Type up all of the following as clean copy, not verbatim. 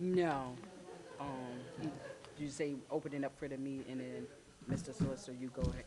No. You, you say open it up for the meet, and then Mr. Solicitor, you go ahead.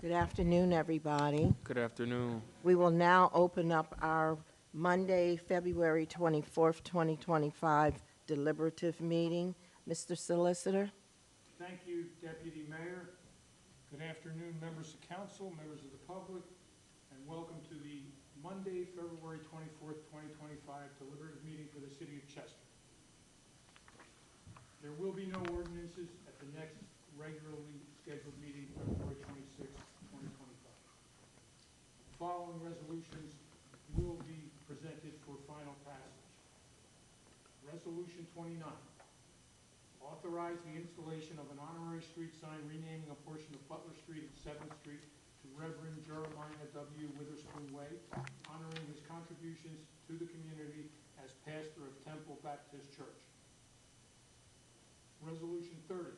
Good afternoon, everybody. Good afternoon. We will now open up our Monday, February 24th, 2025 deliberative meeting. Mr. Solicitor? Thank you, Deputy Mayor. Good afternoon, members of council, members of the public, and welcome to the Monday, February 24th, 2025 deliberative meeting for the City of Chester. There will be no ordinances at the next regularly scheduled meeting, February 26th, 2025. The following resolutions will be presented for final passage. Resolution 29. Authorize the installation of an honorary street sign renaming a portion of Butler Street and 7th Street to Reverend Jeremiah W. Witherspoon Way, honoring his contributions to the community as pastor of Temple Baptist Church. Resolution 30.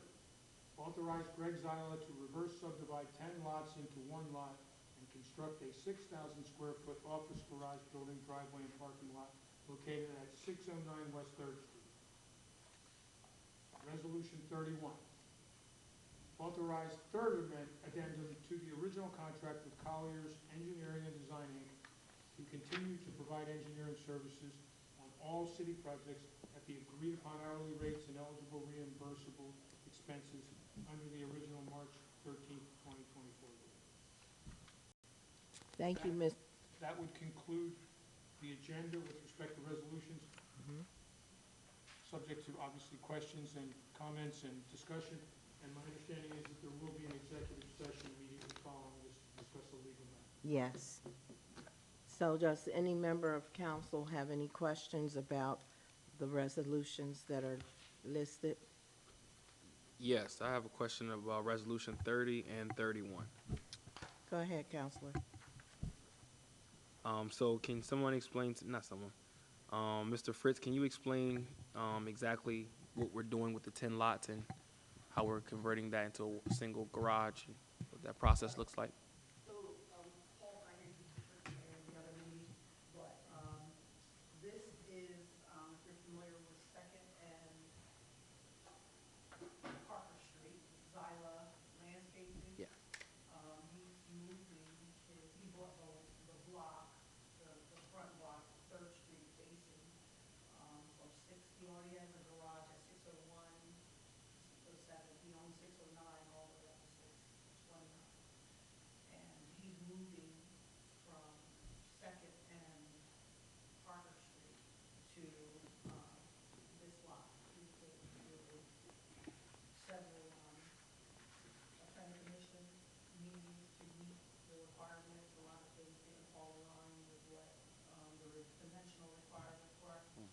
Authorize Greg Zyla to reverse subdivide 10 lots into one lot and construct a 6,000 square foot office garage building, driveway, and parking lot located at 609 West 3rd Street. Resolution 31. Authorize third addendum to the original contract with Colliers Engineering and Design Inc. to continue to provide engineering services on all city projects at the agreed upon hourly rates and eligible reimbursable expenses under the original March 13th, 2024 rate. Thank you, Ms. That would conclude the agenda with respect to resolutions. Subject to obviously questions and comments and discussion. And my understanding is that there will be an executive session immediately following this to discuss a legal matter. Yes. So does any member of council have any questions about the resolutions that are listed? Yes, I have a question about Resolution 30 and 31. Go ahead, Counselor. So can someone explain, not someone, Mr. Fritz, can you explain exactly what we're doing with the 10 lots and how we're converting that into a single garage, and what that process looks like? So, Paul, I know you heard me in the other meeting, but, this is, if you're familiar with Second and Parker Street, Zyla Landscaping. Yeah. He's moving he bought the block, the front block, Third Street facing, from 60, he already has a garage at 601, 607, he owns 609 all the way up to 629. And he's moving from Second and Parker Street to, this lot. He's been through several, planning commission meetings to meet the requirements. A lot of things didn't fall in line with what, the dimensional requirements were. And,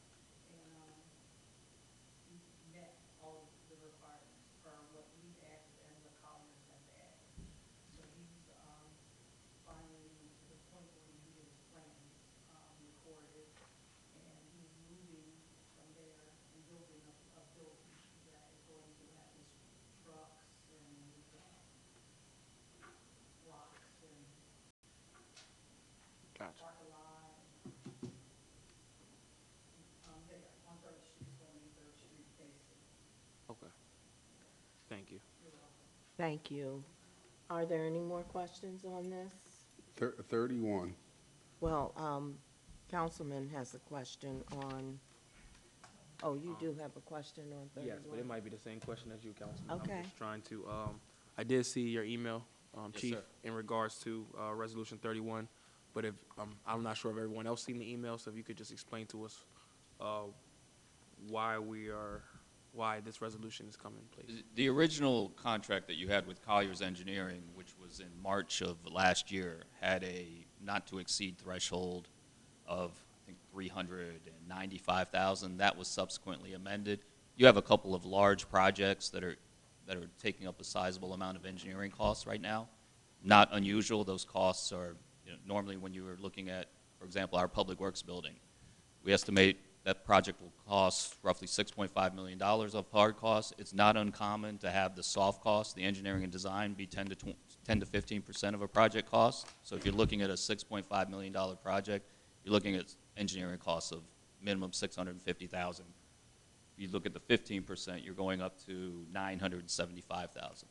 he's met all of the requirements for what we've asked and what Colliers has asked. So he's, finally to the point where he needed his plans, recorded, and he's moving from there and building a building that is going to have his trucks and his, rocks and Gotcha. parking lot. There, on Third Street, it's going to be Third Street facing. Okay. Thank you. You're welcome. Thank you. Are there any more questions on this? 31. Well, Councilman has a question on, oh, you do have a question on 31? Yes, but it might be the same question as you, Councilman. Okay. I'm just trying to, I did see your email, Yes, Chief, sir. in regards to Resolution 31, but if, I'm not sure if everyone else seen the email, so if you could just explain to us why this resolution is coming, please. The original contract that you had with Colliers Engineering, which was in March of last year, had a not-to-exceed threshold of, I think, $395,000. That was subsequently amended. You have a couple of large projects that are taking up a sizable amount of engineering costs right now. Not unusual. Those costs are, normally when you were looking at, for example, our Public Works building, we estimate that project will cost roughly $6.5 million of hard costs. It's not uncommon to have the soft costs, the engineering and design, be 10 to 15% of a project cost. So if you're looking at a $6.5 million project, you're looking at engineering costs of minimum $650,000. You look at the 15%, you're going up to $975,000.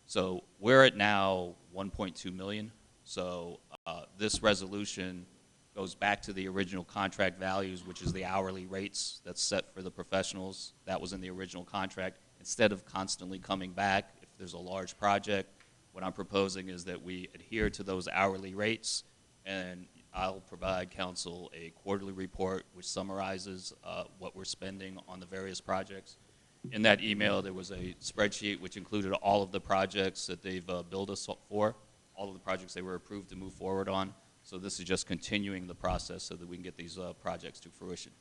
So we're at now $1.2 million. So this resolution goes back to the original contract values, which is the hourly rates that's set for the professionals. That was in the original contract. Instead of constantly coming back, if there's a large project, what I'm proposing is that we adhere to those hourly rates, and I'll provide council a quarterly report which summarizes what we're spending on the various projects. In that email, there was a spreadsheet which included all of the projects that they've billed us for, all of the projects they were approved to move forward on. So this is just continuing the process so that we can get these projects to fruition.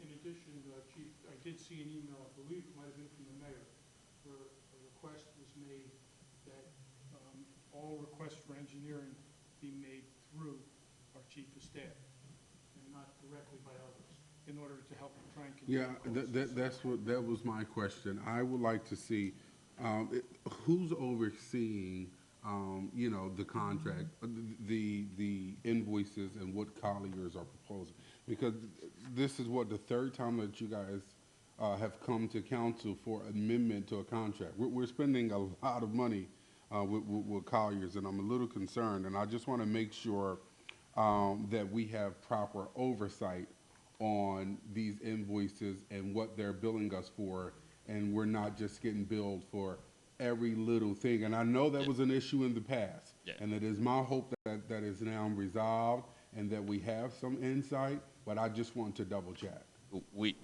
In addition, Chief, I did see an email, I believe it might have been from the mayor, where a request was made that all requests for engineering be made through our chief of staff and not directly by others, in order to help try and control costs. That was my question. I would like to see, who's overseeing, the contract, the invoices and what Colliers are proposing? Because this is what, the third time that you guys have come to council for amendment to a contract. We're spending a lot of money with Colliers, and I'm a little concerned, and I just want to make sure that we have proper oversight on these invoices and what they're billing us for, and we're not just getting billed for every little thing. And I know that was an issue in the past, and it is my hope that that is now resolved and that we have some insight, but I just want to double check. We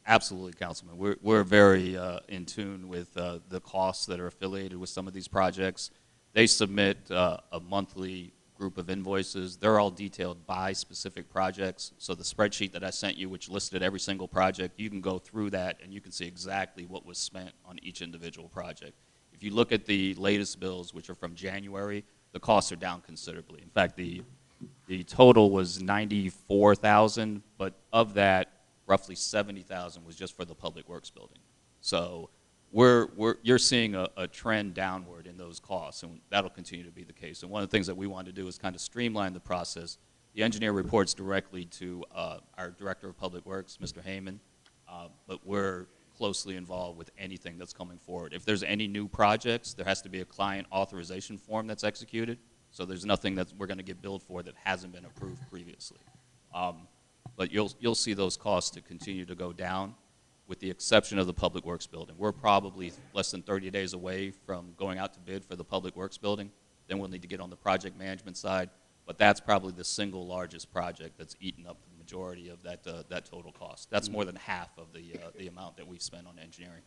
absolutely, Councilman. We're very in tune with the costs that are affiliated with some of these projects. They submit a monthly group of invoices. They're all detailed by specific projects. So the spreadsheet that I sent you, which listed every single project, you can go through that and you can see exactly what was spent on each individual project. If you look at the latest bills, which are from January, the costs are down considerably. In fact, the total was $94,000, but of that, roughly $70,000 was just for the Public Works building. So you're seeing a trend downward in those costs, and that'll continue to be the case. And one of the things that we want to do is kind of streamline the process. The engineer reports directly to our Director of Public Works, Mr. Heyman, but we're closely involved with anything that's coming forward. If there's any new projects, there has to be a client authorization form that's executed, so there's nothing that we're going to get billed for that hasn't been approved previously. But you'll see those costs to continue to go down, with the exception of the Public Works building. We're probably less than 30 days away from going out to bid for the Public Works building. Then we'll need to get on the project management side, but that's probably the single largest project that's eaten up the majority of that total cost. That's more than half of the amount that we've spent on engineering.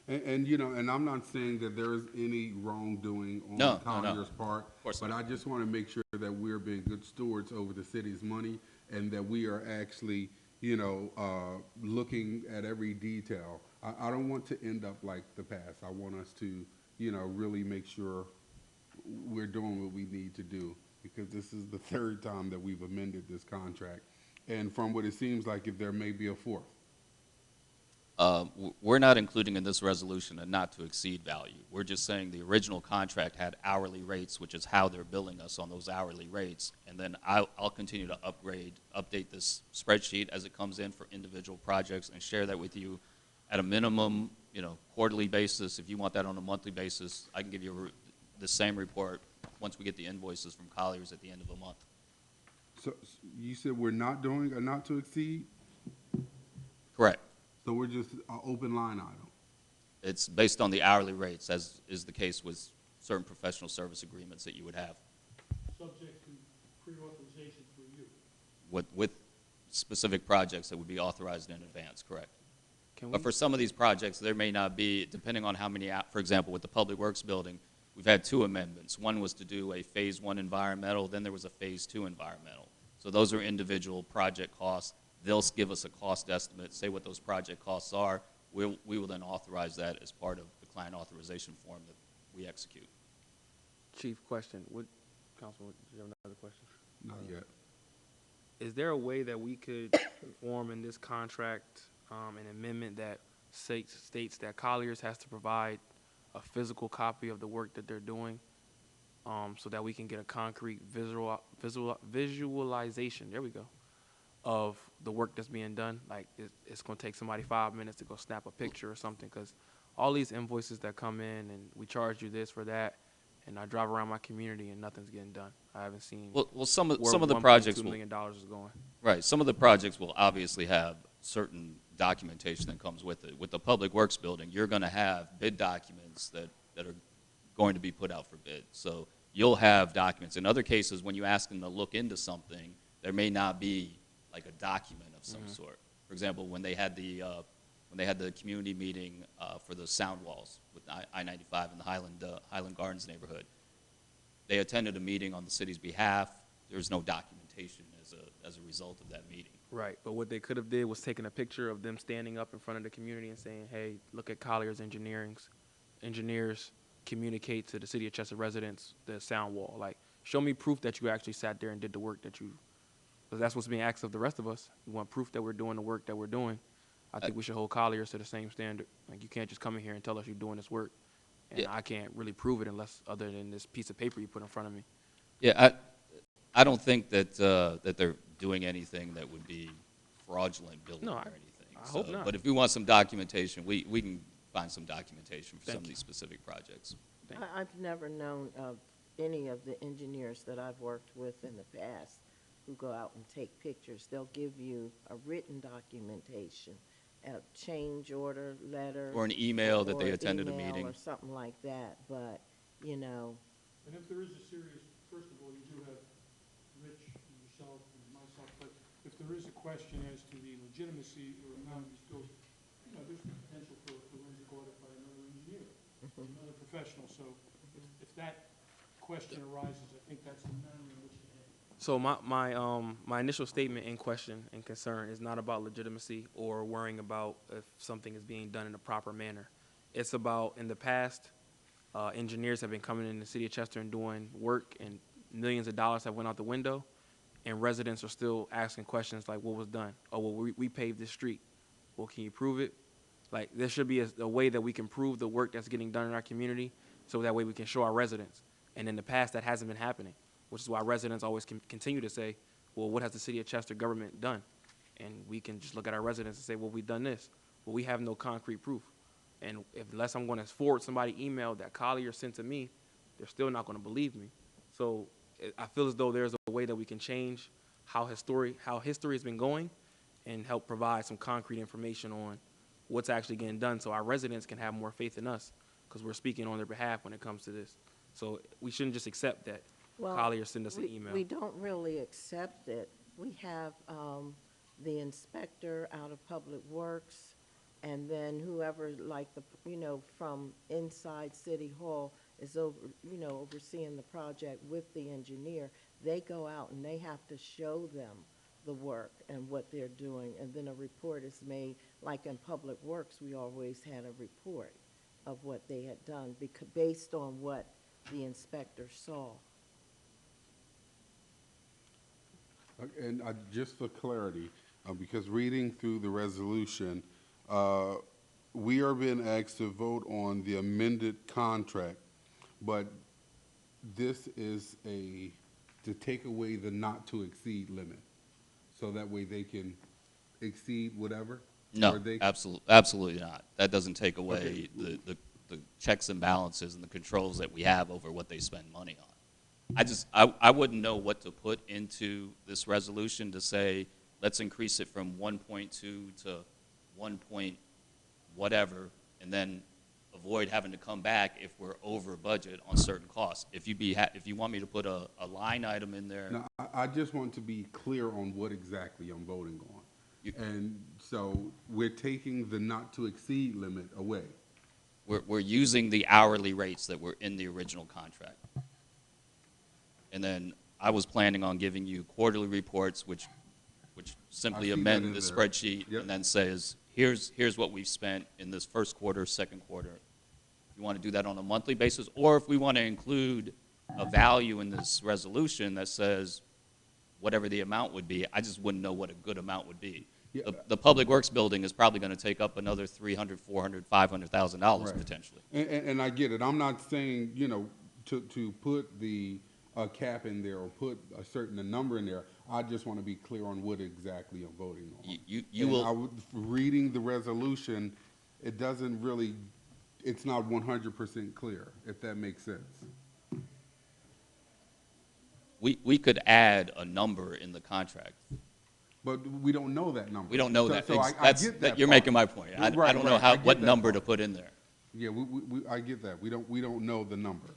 And I'm not saying that there is any wrongdoing on Collier's part, but I just want to make sure that we're being good stewards over the city's money and that we are actually, looking at every detail. I don't want to end up like the past. I want us to, really make sure we're doing what we need to do, because this is the third time that we've amended this contract. And from what it seems like, if there may be a fourth. We're not including in this resolution a not to exceed value. We're just saying the original contract had hourly rates, which is how they're billing us on those hourly rates. And then I'll continue to update this spreadsheet as it comes in for individual projects and share that with you at a minimum, quarterly basis. If you want that on a monthly basis, I can give you the same report once we get the invoices from Colliers at the end of the month. So you said we're not doing a not to exceed? Correct. So we're just an open line item? It's based on the hourly rates, as is the case with certain professional service agreements that you would have. Subject to pre-authorization through you. With specific projects that would be authorized in advance, correct. Can we, But for some of these projects, there may not be, depending on how many, for example, with the Public Works building, we've had two amendments. One was to do a Phase 1 environmental, then there was a Phase 2 environmental. So those are individual project costs. They'll give us a cost estimate, say what those project costs are. We will then authorize that as part of the client authorization form that we execute. Chief, question. Councilman, do you have another question? Not yet. is there a way that we could form in this contract an amendment that states that Colliers has to provide a physical copy of the work that they're doing, so that we can get a concrete visualization, there we go, of the work that's being done? Like, it's going to take somebody 5 minutes to go snap a picture or something, because all these invoices that come in and we charge you this for that, and I drive around my community and nothing's getting done. I haven't seen Well, some of where the projects $1.2 will, million is going. right, some of the projects will obviously have certain documentation that comes with it. With the Public Works building, you're going to have bid documents that are going to be put out for bid. So you'll have documents. In other cases, when you ask them to look into something, there may not be like a document of some sort. For example, when they had the community meeting for the sound walls with I-95 in the Highland Gardens neighborhood, they attended a meeting on the city's behalf. There's no documentation as a result of that meeting. Right, but what they could have did was taken a picture of them standing up in front of the community and saying, hey, look at Collier's engineers communicate to the city of Chester residents the sound wall. Like, show me proof that you actually sat there and did the work that you, because that's what's being asked of the rest of us. We want proof that we're doing the work that we're doing. I think we should hold Colliers to the same standard. Like, you can't just come in here and tell us you're doing this work, and Yeah. I can't really prove it unless other than this piece of paper you put in front of me. Yeah, I don't think that that they're doing anything that would be fraudulent billing No, or anything. I hope not. But if we want some documentation, we can find some documentation for Thank some of you. these specific projects. I've never known of any of the engineers that I've worked with in the past who go out and take pictures. They'll give you a written documentation, a change order letter. Or an email that or they an attended a email meeting. or something like that, but, you know, And if there is a serious, first of all, you do have Rich and yourself and myself, but if there is a question as to the legitimacy or not, you still, you know, there's the potential for a forensic audit by another engineer, another professional. So if that question arises, I think that's the manner in which to handle it. So my initial statement in question and concern is not about legitimacy or worrying about if something is being done in a proper manner. It's about, in the past, engineers have been coming in the city of Chester and doing work, and millions of dollars have went out the window, and residents are still asking questions like, what was done? Oh, well, we paved this street. Well, can you prove it? Like, there should be a way that we can prove the work that's getting done in our community, so that way we can show our residents. And in the past, that hasn't been happening, which is why residents always continue to say, well, what has the city of Chester government done? And we can just look at our residents and say, well, we've done this. Well, we have no concrete proof. And unless I'm going to forward somebody email that Collier sent to me, they're still not going to believe me. So I feel as though there's a way that we can change how history has been going and help provide some concrete information on what's actually getting done, so our residents can have more faith in us, because we're speaking on their behalf when it comes to this. So we shouldn't just accept that well. Collier send us an email. We don't really accept it. We have the inspector out of Public Works, and then whoever, like from inside City Hall is overseeing the project with the engineer. They go out and they have to show them the work and what they're doing, and then a report is made. Like in Public Works, we always had a report of what they had done based on what the inspector saw. And just for clarity, because reading through the resolution, we are being asked to vote on the amended contract, but this is to take away the not-to-exceed limit, so that way they can exceed whatever? No, Or they- absolutely not. That doesn't take away the checks and balances and the controls that we have over what they spend money on. I wouldn't know what to put into this resolution to say, let's increase it from 1.2 to 1 point whatever, and then avoid having to come back if we're over budget on certain costs. If you want me to put a line item in there. Now, I just want to be clear on what exactly I'm voting on. And so we're taking the not-to-exceed limit away. We're using the hourly rates that were in the original contract. And then I was planning on giving you quarterly reports, which simply I see that amend in the there. spreadsheet Yep. and then says, here's what we've spent in this first quarter, second quarter. You want to do that on a monthly basis, or if we want to include a value in this resolution that says whatever the amount would be. I just wouldn't know what a good amount would be. Yeah. The Public Works building is probably going to take up another $300,000, $400,000, $500,000 Right. potentially. And I get it. I'm not saying, you know, to put the cap in there or put a certain number in there. I just want to be clear on what exactly I'm voting on. You will, Reading the resolution, it doesn't really, it's not 100% clear, if that makes sense. we could add a number in the contract. But we don't know that number. We don't know So- that. So I That's, get that you're part. making my point. I Right, don't know right. I get what that number to part. put in there. Yeah, I get that. We don't know the number.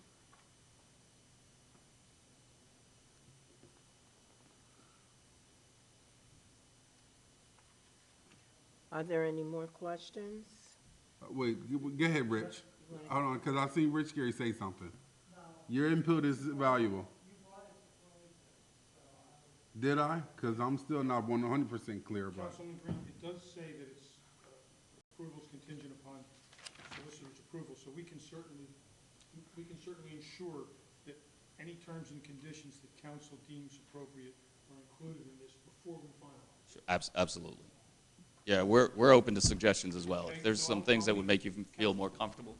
Are there any more questions? Wait, go ahead, Rich. Hold on, because I seen Rich Gary say something. Your input is valuable. Did I? Because I'm still not 100% clear about it. Councilman Green, it does say that it's, approval is contingent upon solicitor's approval, so we can certainly ensure that any terms and conditions that council deems appropriate are included in this before we finalize. Sure, absolutely. Yeah, we're open to suggestions as well. If there's some things that would make you feel more comfortable.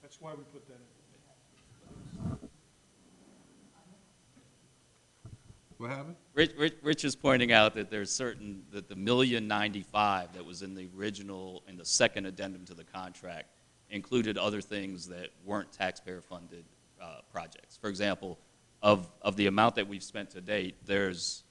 That's why we put that in. What happened? Rich is pointing out that there's certain, that the $1,095,000 that was in the original, in the second addendum to the contract included other things that weren't taxpayer-funded projects. For example, of the amount that we've spent to date, there's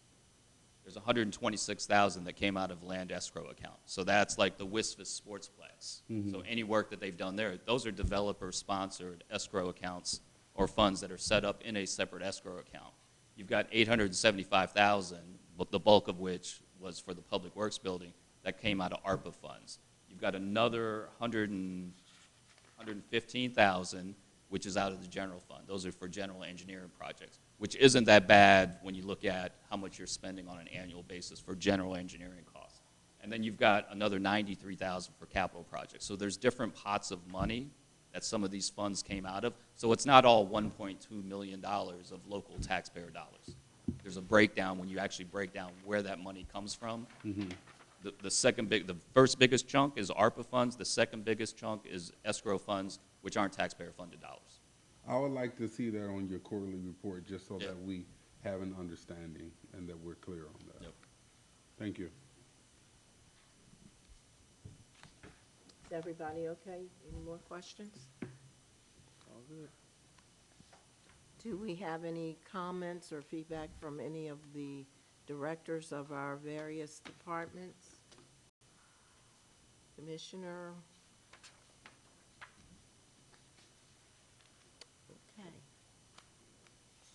$126,000 that came out of land escrow account. So that's like the WISFIS Sportsplex. So any work that they've done there, those are developer-sponsored escrow accounts or funds that are set up in a separate escrow account. You've got $875,000, but the bulk of which was for the Public Works building, that came out of ARPA funds. You've got another $115,000, which is out of the general fund. Those are for general engineering projects, which isn't that bad when you look at how much you're spending on an annual basis for general engineering costs. And then you've got another $93,000 for capital projects. So there's different pots of money that some of these funds came out of. So it's not all $1.2 million of local taxpayer dollars. There's a breakdown when you actually break down where that money comes from. The first biggest chunk is ARPA funds. The second biggest chunk is escrow funds, which aren't taxpayer-funded dollars. I would like to see that on your quarterly report, just so Yeah. that we have an understanding and that we're clear on that. Yep. Thank you. Is everybody okay? Any more questions? All good. Do we have any comments or feedback from any of the directors of our various departments? Commissioner?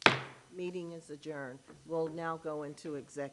Okay. Meeting is adjourned. We'll now go into executive